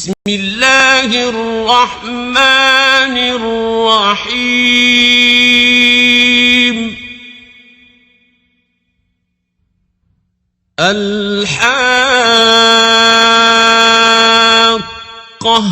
بسم الله الرحمن الرحيم الحاقة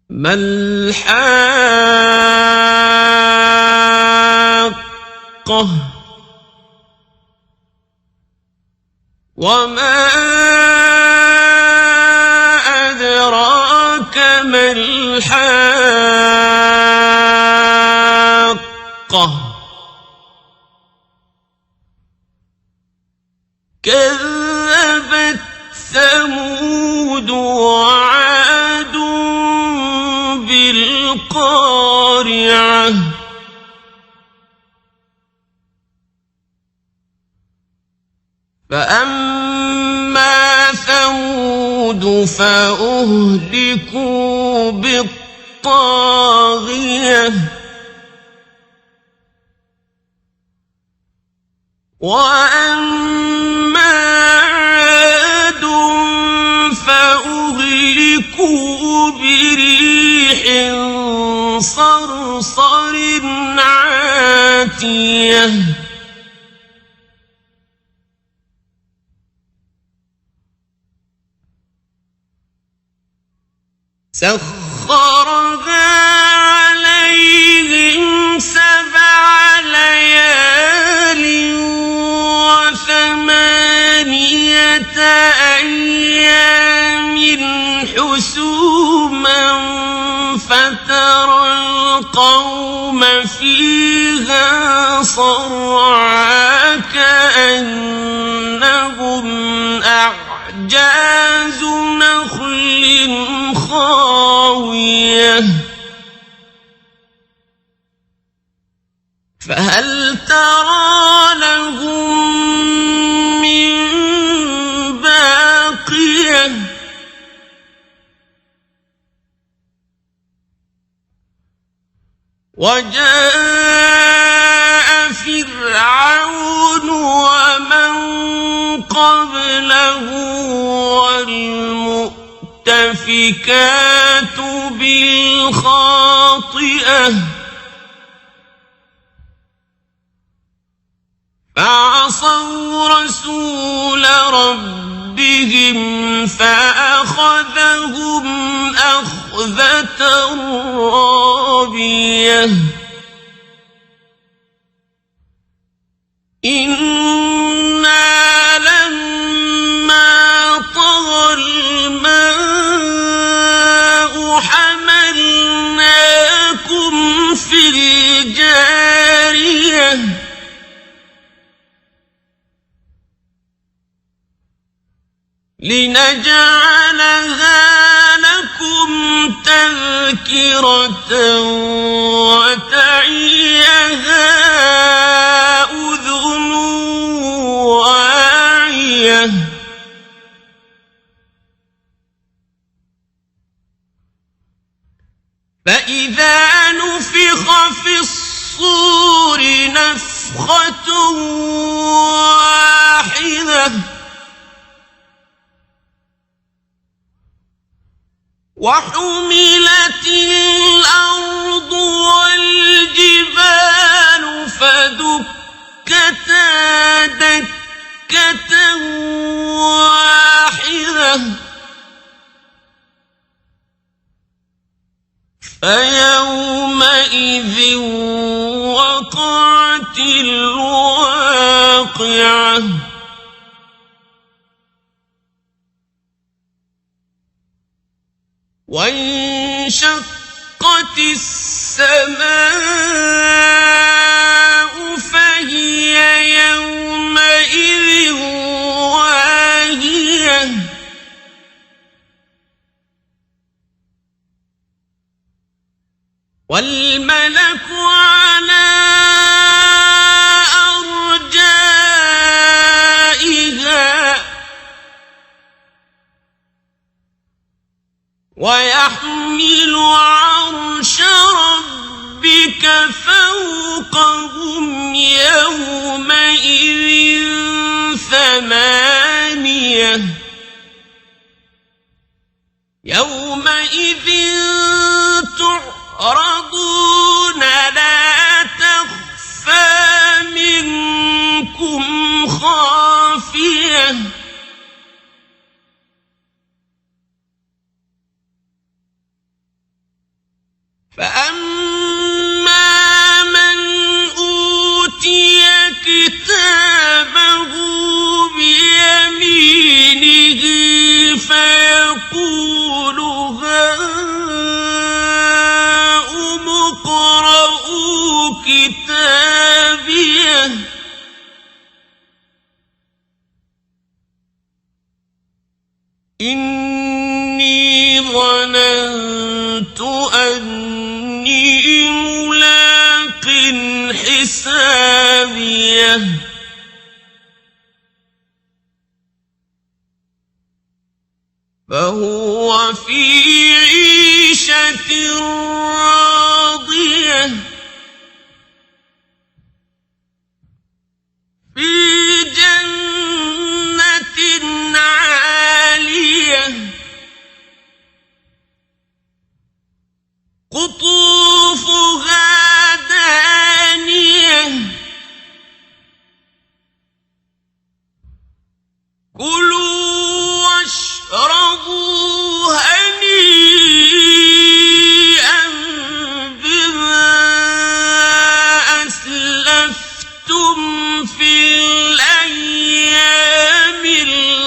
ما الحاقة وما أدراك ما الحاقة كذبت ثمود وعاد بالقارعة فأما ثمود فأهلكوا بالطاغية وأما عاد فأهلكوا بريح صرصر عاتية سخرها عليهم 7 ليال و8 أيام حسوما فترى القوم فيها صرعى كأنهم أعجاز نخل خاوية فهل ترى لهم من باقية وجاء فرعون ومن قبله والمؤتفكات بالخاطئة فعصوا رسول ربهم فأخذهم أخذة رابية إنا لما طغى الماء حملناكم في الجارية لنجعلها لكم تذكرة وتعيها أذن واعية فإذا نفخ في الصور نفخة واحدة وحملت الأرض والجبال فدكتا دكة واحدة فيومئذ وقعت الواقعة وانشقت السماء فهي يومئذ واهية والملك على أرجائها ويحمل عرش ربك فوقهم يومئذ 8 يومئذ تعرضون لا تخفى منكم خافية فأما من أوتي كتابه بيمينه فيقول هاؤم اقرءوا كتابيه إني ظننت أني ملاق حسابيه فهو في عيشة راضية في جنة عالية قطوفها دانية كلوا واشربوا هنيئا بما أسلفتم في الأيام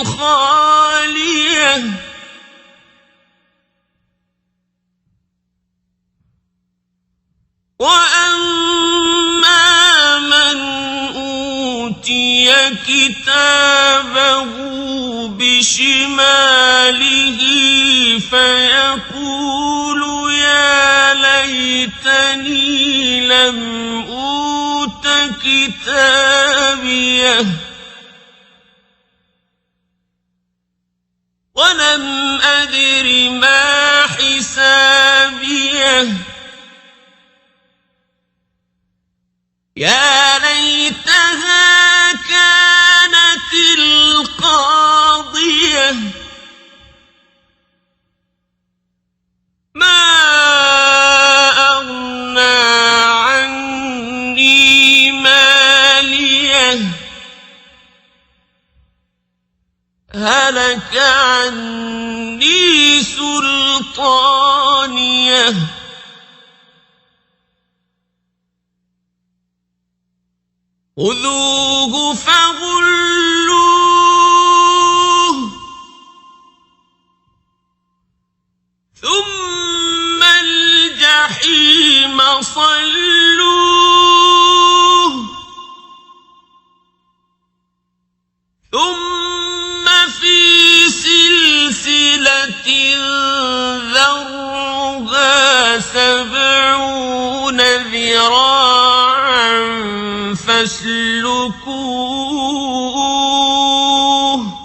الخالية وأما من أوتي كتابه بشماله فيقول يا ليتني لم أوت كتابيه ولم أدر ما حسابيه يا ليتها كانت القاضية ما أغنى عني ماليه هلك عني سلطانيه خذوه فغلوه ثم الجحيم صلوه ثم في سلسلة ذرعها 70 ذراعا فاسلكوه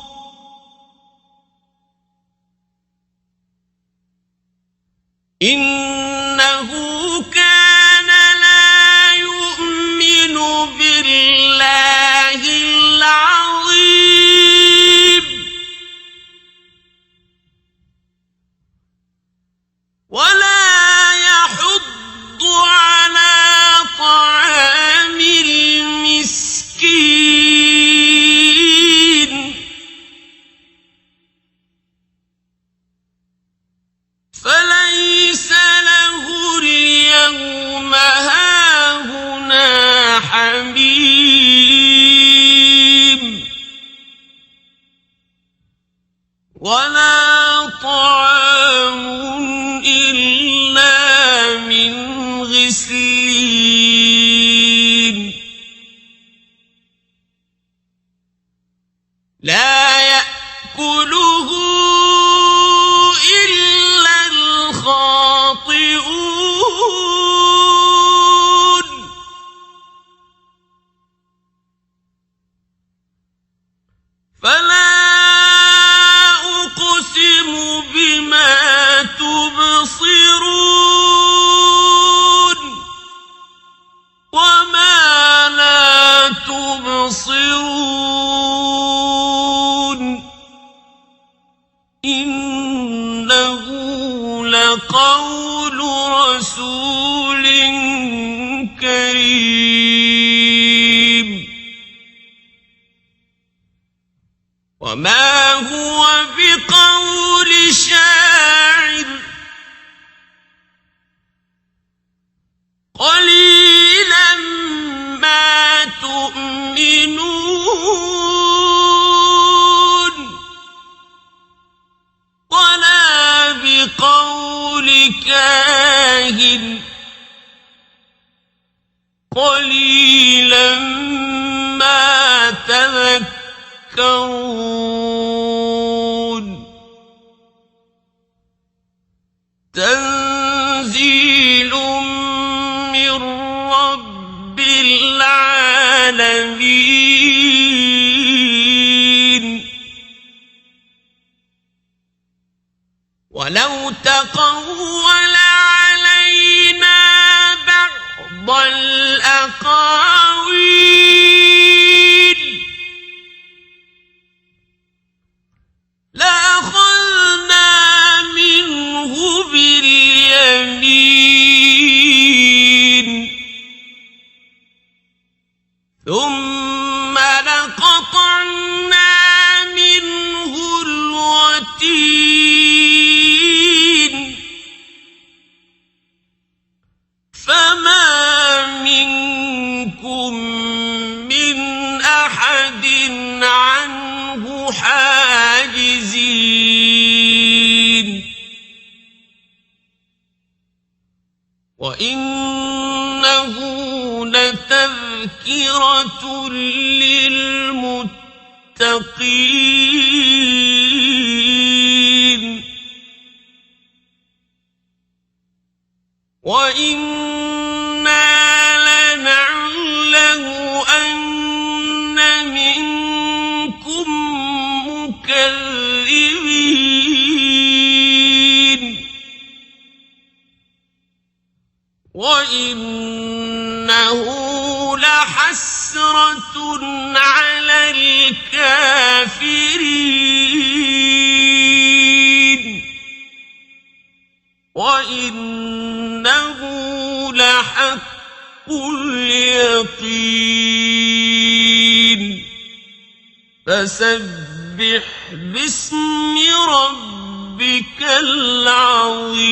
إنه كان لا يؤمن بالله العظيم ولا يحض على طعام المسكين فليس له اليوم هاهنا حميم ولا طعام إلا من غسلين لا يأكله إلا الخاطئون فلا أقسم بما تبصرون وما لا تبصرون إنه لقول رسول كريم وما هو بقول شاعر قليلا ما تؤمنون ولا بقول كاهن قليلا ما تذكرون تنزيل من رب العالمين ولو تقول علينا بعض الأقاويل لأخذنا منه باليمين ثم لقطعنا منه الوتين فما منكم من أحد عنه حاجزين وإنه لتذكرة للمتقين وإنا لنعلم أن منكم مكذبين وإنه لحسرة على الكافرين وإنه لحق اليقين فسبح باسم ربك العظيم